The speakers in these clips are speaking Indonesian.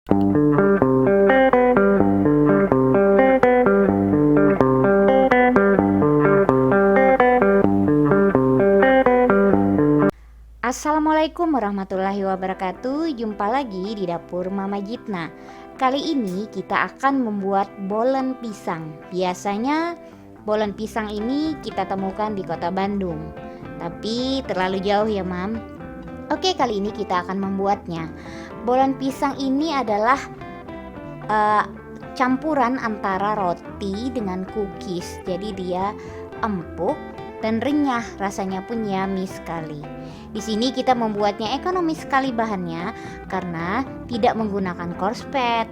Assalamualaikum warahmatullahi wabarakatuh. Jumpa lagi di dapur Mama Gitna. Kali ini kita akan membuat bolen pisang. Biasanya bolen pisang ini kita temukan di kota Bandung, tapi terlalu jauh ya Mam. Oke, kali ini kita akan membuatnya. Bolen pisang ini adalah campuran antara roti dengan cookies. Jadi dia empuk dan renyah, rasanya pun yummy sekali. Di sini kita membuatnya ekonomis sekali bahannya karena tidak menggunakan korspet,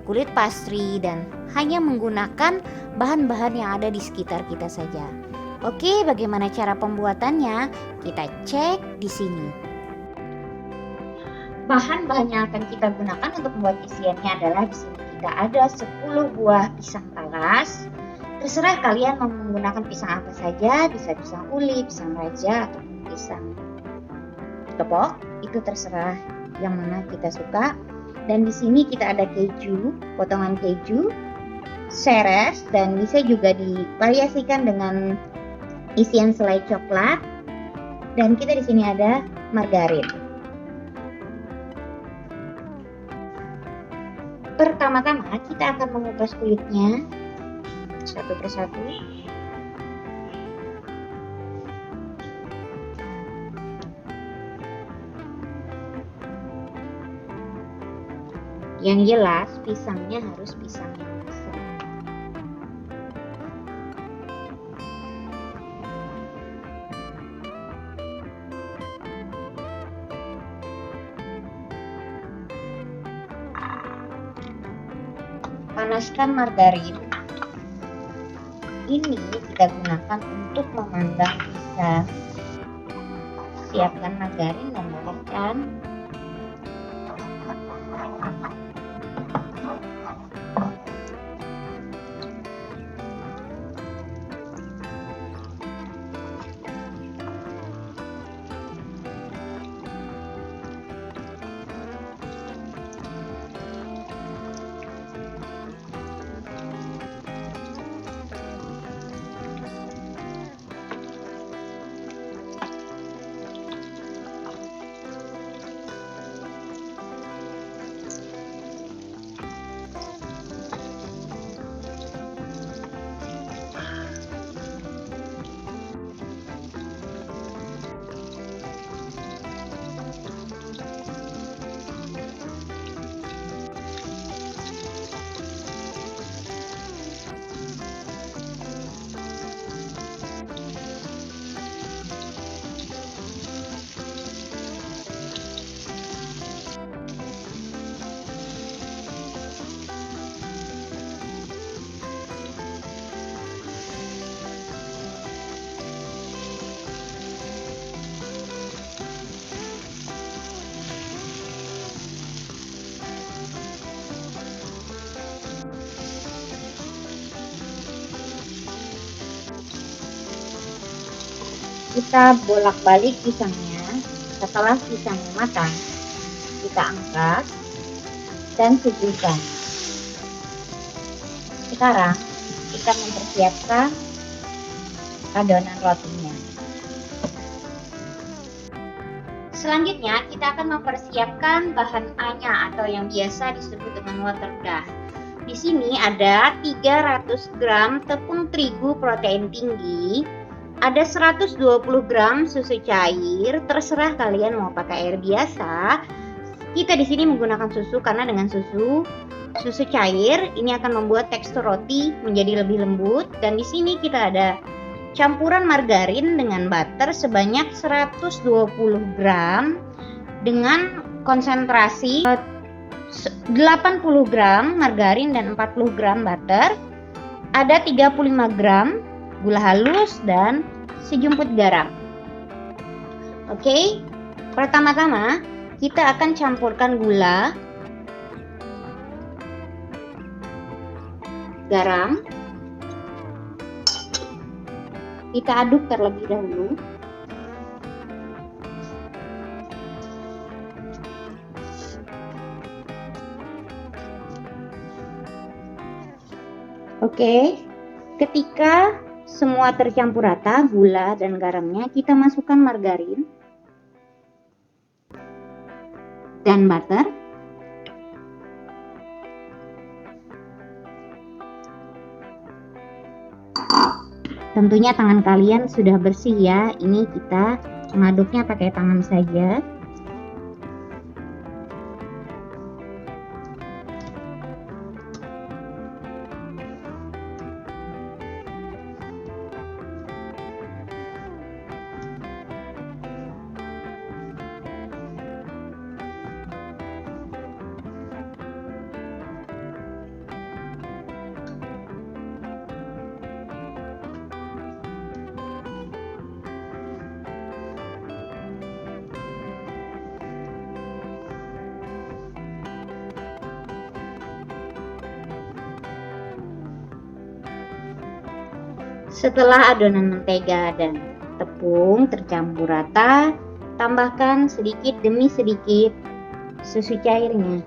kulit pastry, dan hanya menggunakan bahan-bahan yang ada di sekitar kita saja. Oke, bagaimana cara pembuatannya? Kita cek di sini. Bahan-bahan yang akan kita gunakan untuk membuat isiannya adalah di sini kita ada 10 buah pisang talas. Terserah kalian mau menggunakan pisang apa saja, bisa pisang uli, pisang raja, atau pisang kepok, itu terserah yang mana kita suka. Dan di sini kita ada keju, potongan keju, seres, dan bisa juga divariasikan dengan isian selai coklat. Dan kita di sini ada margarin. Pertama-tama kita akan mengupas kulitnya satu persatu. Yang jelas pisangnya harus pisang yang besar. Panaskan margarin. Ini kita gunakan untuk memanggang pisang. Siapkan margarin dan oleskan. Kita bolak-balik pisangnya. Setelah pisangnya matang, kita angkat dan suguhkan. Sekarang kita mempersiapkan adonan rotinya. Selanjutnya kita akan mempersiapkan bahan A-nya atau yang biasa disebut dengan waterdah. Di sini ada 300 gram tepung terigu protein tinggi, ada 120 gram susu cair, terserah kalian mau pakai air biasa. Kita di sini menggunakan susu karena dengan susu cair ini akan membuat tekstur roti menjadi lebih lembut. Dan di sini kita ada campuran margarin dengan butter sebanyak 120 gram dengan konsentrasi 80 gram margarin dan 40 gram butter. Ada 35 gram gula halus dan sejumput garam. Oke, pertama-tama kita akan campurkan gula, garam. Kita aduk terlebih dahulu. Oke, ketika semua tercampur rata, gula dan garamnya, kita masukkan margarin dan butter. Tentunya tangan kalian sudah bersih ya. Ini kita mengaduknya pakai tangan saja. Setelah adonan mentega dan tepung tercampur rata, tambahkan sedikit demi sedikit susu cairnya.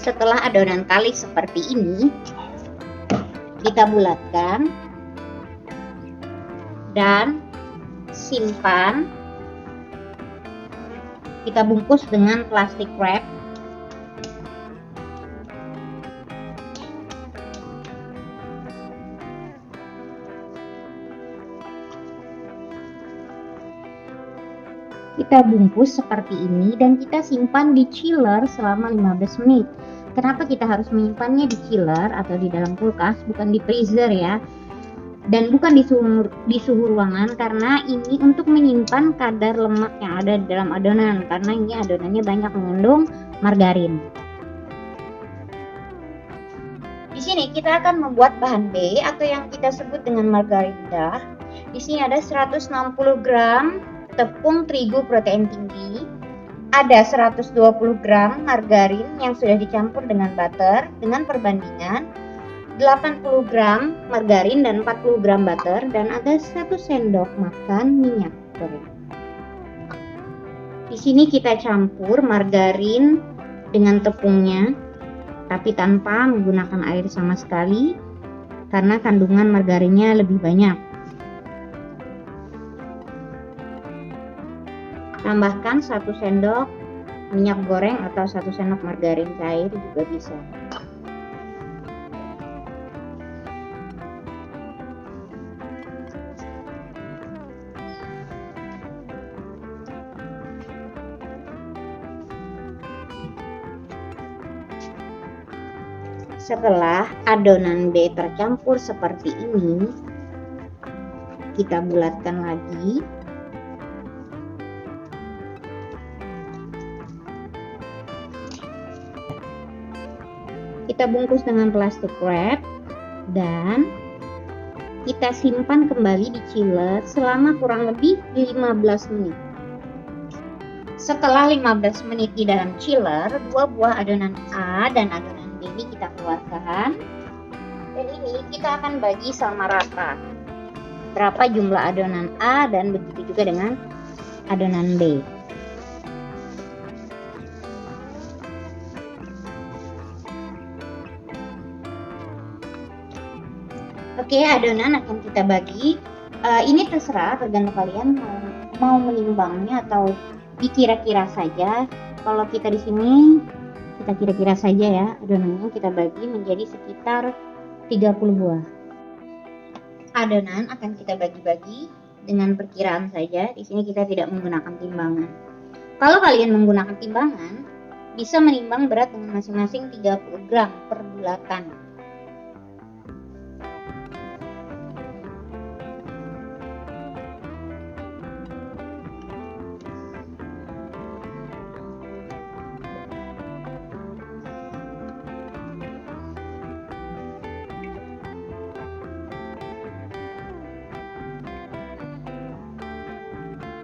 Setelah adonan tali seperti ini, kita bulatkan dan simpan. Kita bungkus dengan plastik wrap. Kita bungkus seperti ini dan kita simpan di chiller selama 15 menit. Kenapa kita harus menyimpannya di chiller atau di dalam kulkas, bukan di freezer ya? Dan bukan di suhu ruangan, karena ini untuk menyimpan kadar lemak yang ada di dalam adonan, karena ini adonannya banyak mengandung margarin. Di sini kita akan membuat bahan B atau yang kita sebut dengan margarin dah. Di sini ada 160 gram tepung terigu protein tinggi, ada 120 gram margarin yang sudah dicampur dengan butter dengan perbandingan 80 gram margarin dan 40 gram butter, dan ada 1 sendok makan minyak goreng. Di sini kita campur margarin dengan tepungnya, tapi tanpa menggunakan air sama sekali karena kandungan margarinnya lebih banyak. Tambahkan 1 sendok minyak goreng atau 1 sendok margarin cair juga bisa. Setelah adonan B tercampur seperti ini, kita bulatkan lagi. Kita bungkus dengan plastik wrap dan kita simpan kembali di chiller selama kurang lebih 15 menit. Setelah 15 menit di dalam chiller, 2 buah adonan A dan adonan B ini kita keluarkan. Dan ini kita akan bagi sama rata. Berapa jumlah adonan A dan begitu juga dengan adonan B. Oke, adonan akan kita bagi. Ini terserah, tergantung kalian mau menimbangnya atau dikira-kira saja. Kalau kita di sini Kita kira-kira saja ya, adonannya kita bagi menjadi sekitar 30 buah. Adonan akan kita bagi-bagi dengan perkiraan saja. Di sini kita tidak menggunakan timbangan. Kalau kalian menggunakan timbangan, bisa menimbang berat dengan masing-masing 30 gram per bulatan.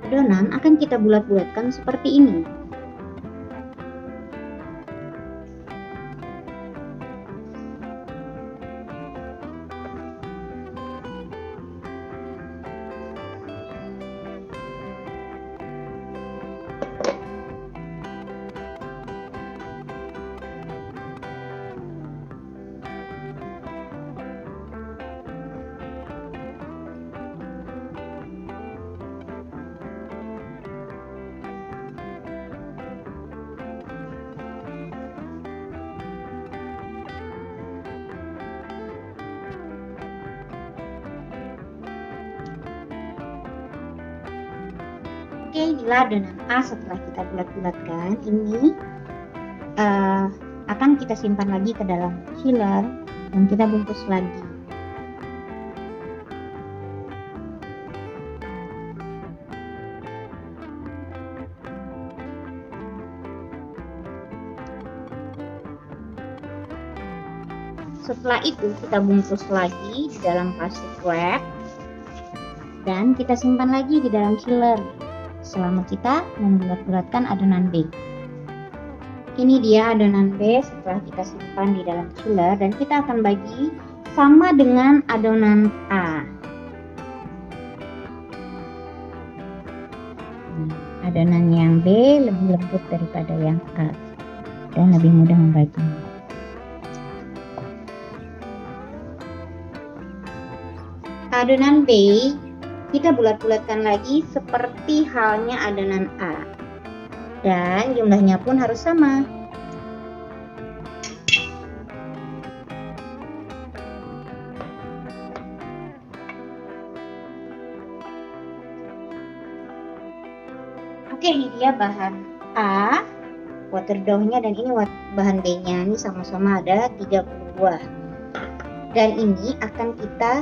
Adonan akan kita bulat-bulatkan seperti ini. Oke, inilah adonan A setelah kita bulat-bulatkan. Ini akan kita simpan lagi ke dalam chiller dan kita bungkus lagi. Setelah itu kita bungkus lagi di dalam plastik wrap dan kita simpan lagi di dalam chiller selama kita membulat-bulatkan adonan B. Ini dia adonan B setelah kita simpan di dalam chiller dan kita akan bagi sama dengan adonan A. Adonan yang B lebih lembut daripada yang A dan lebih mudah membaginya. Adonan B kita bulat-bulatkan lagi seperti halnya adonan A. Dan jumlahnya pun harus sama. Oke, ini dia bahan A, water dough-nya, dan ini bahan B-nya. Ini sama-sama ada 30 buah. Dan ini akan kita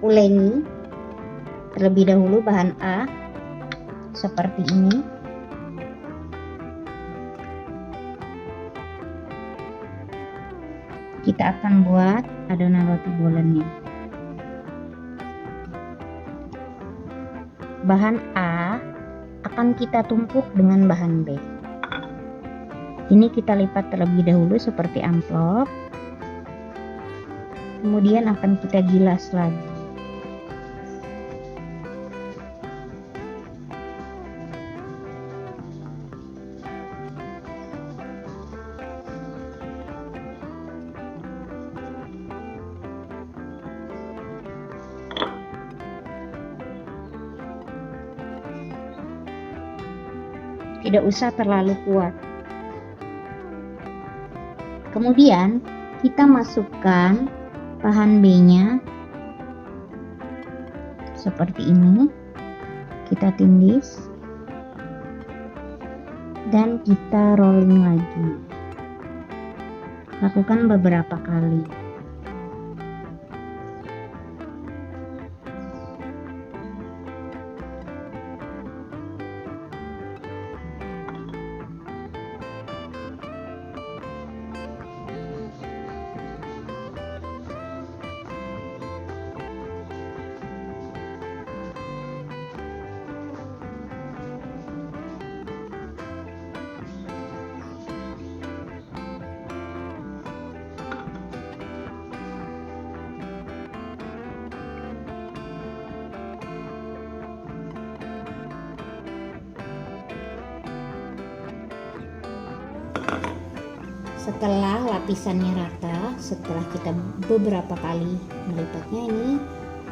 ulengi terlebih dahulu bahan A seperti ini. Kita akan buat adonan roti bolennya. Bahan A akan kita tumpuk dengan bahan B. Ini kita lipat terlebih dahulu seperti amplop. Kemudian akan kita gilas lagi. Tidak usah terlalu kuat. Kemudian kita masukkan bahan B-nya seperti ini. Kita tindis dan kita rolling lagi. Lakukan beberapa kali. Setelah lapisannya rata, setelah kita beberapa kali melipatnya, ini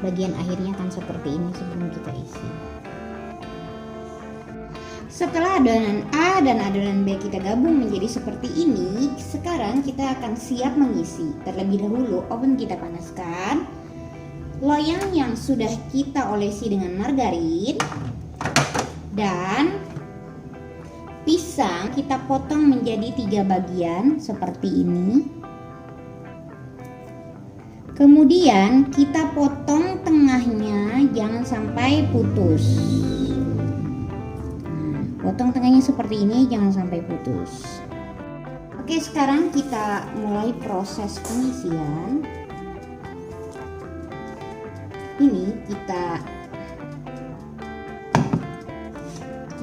bagian akhirnya akan seperti ini sebelum kita isi. Setelah adonan A dan adonan B kita gabung menjadi seperti ini, sekarang kita akan siap mengisi. Terlebih dahulu oven kita panaskan. Loyang yang sudah kita olesi dengan margarin dan pisang kita potong menjadi 3 bagian seperti ini. Kemudian kita potong tengahnya, jangan sampai putus. Potong tengahnya seperti ini, jangan sampai putus. Oke, sekarang kita mulai proses pengisian. Ini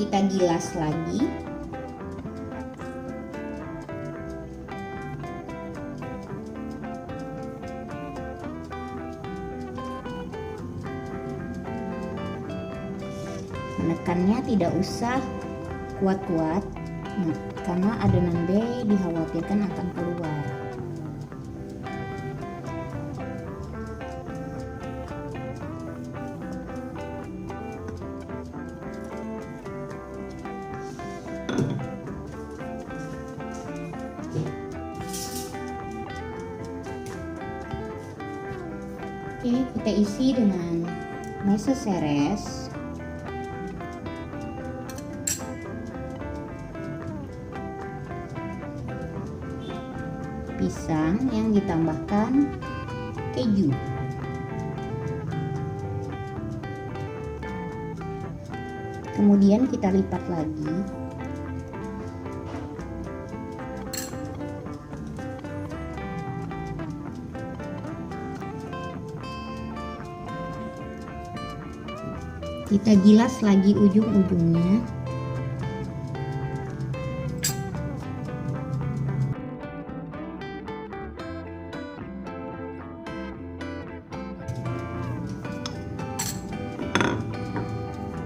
kita gilas lagi. Menekannya tidak usah kuat-kuat, karena adonan B dikhawatirkan akan keluar. Oke, kita isi dengan mesoseres. Pisang yang ditambahkan keju. Kemudian kita lipat lagi. Kita gilas lagi ujung-ujungnya.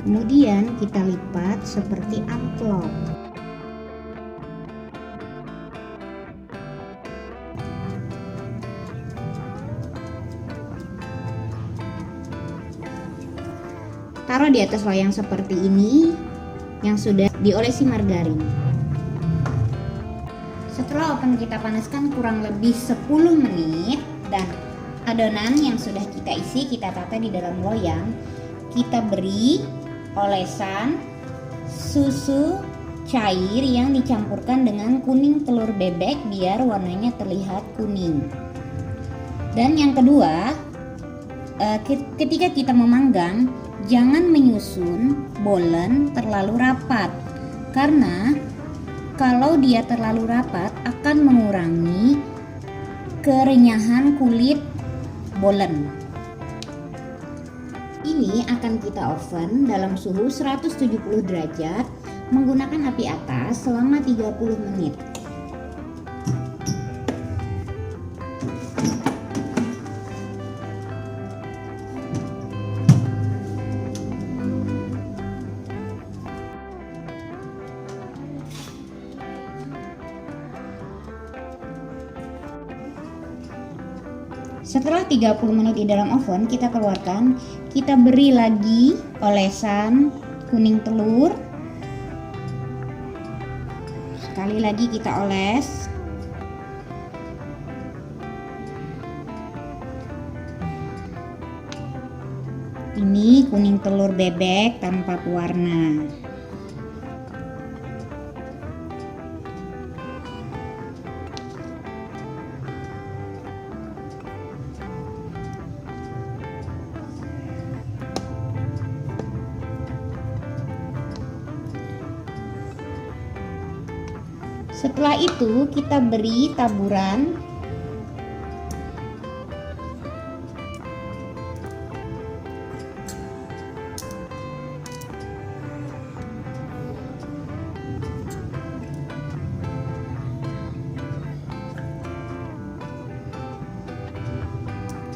Kemudian kita lipat seperti amplop. Taruh di atas loyang seperti ini yang sudah diolesi margarin. Setelah oven kita panaskan kurang lebih 10 menit dan adonan yang sudah kita isi kita tata di dalam loyang, kita beri olesan susu cair yang dicampurkan dengan kuning telur bebek biar warnanya terlihat kuning. Dan yang kedua, ketika kita memanggang jangan menyusun bolen terlalu rapat, karena kalau dia terlalu rapat akan mengurangi kerenyahan kulit bolen. Ini akan kita oven dalam suhu 170 derajat menggunakan api atas selama 30 menit. Setelah 30 menit di dalam oven, kita keluarkan, kita beri lagi olesan kuning telur. Sekali lagi kita oles. Ini kuning telur bebek tanpa pewarna. Setelah itu kita beri taburan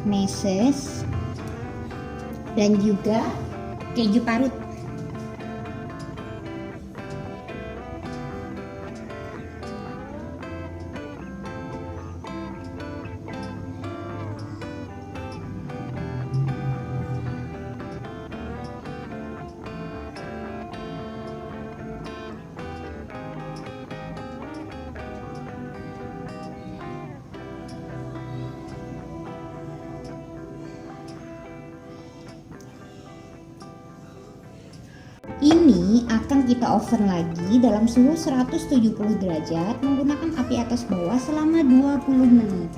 meses dan juga keju parut. akan kita oven lagi dalam suhu 170 derajat menggunakan api atas bawah selama 20 menit.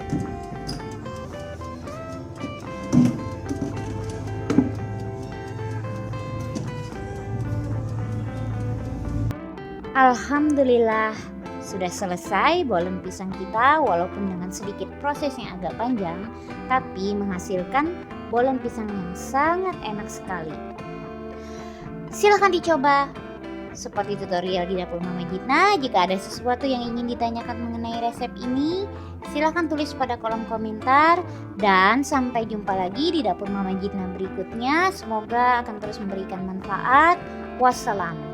Alhamdulillah, sudah selesai bolen pisang kita, walaupun dengan sedikit proses yang agak panjang, tapi menghasilkan bolen pisang yang sangat enak sekali. Silahkan dicoba. Seperti tutorial di dapur Mama Gitna, jika ada sesuatu yang ingin ditanyakan mengenai resep ini, silahkan tulis pada kolom komentar. Dan sampai jumpa lagi di dapur Mama Gitna berikutnya. Semoga akan terus memberikan manfaat. Wassalam.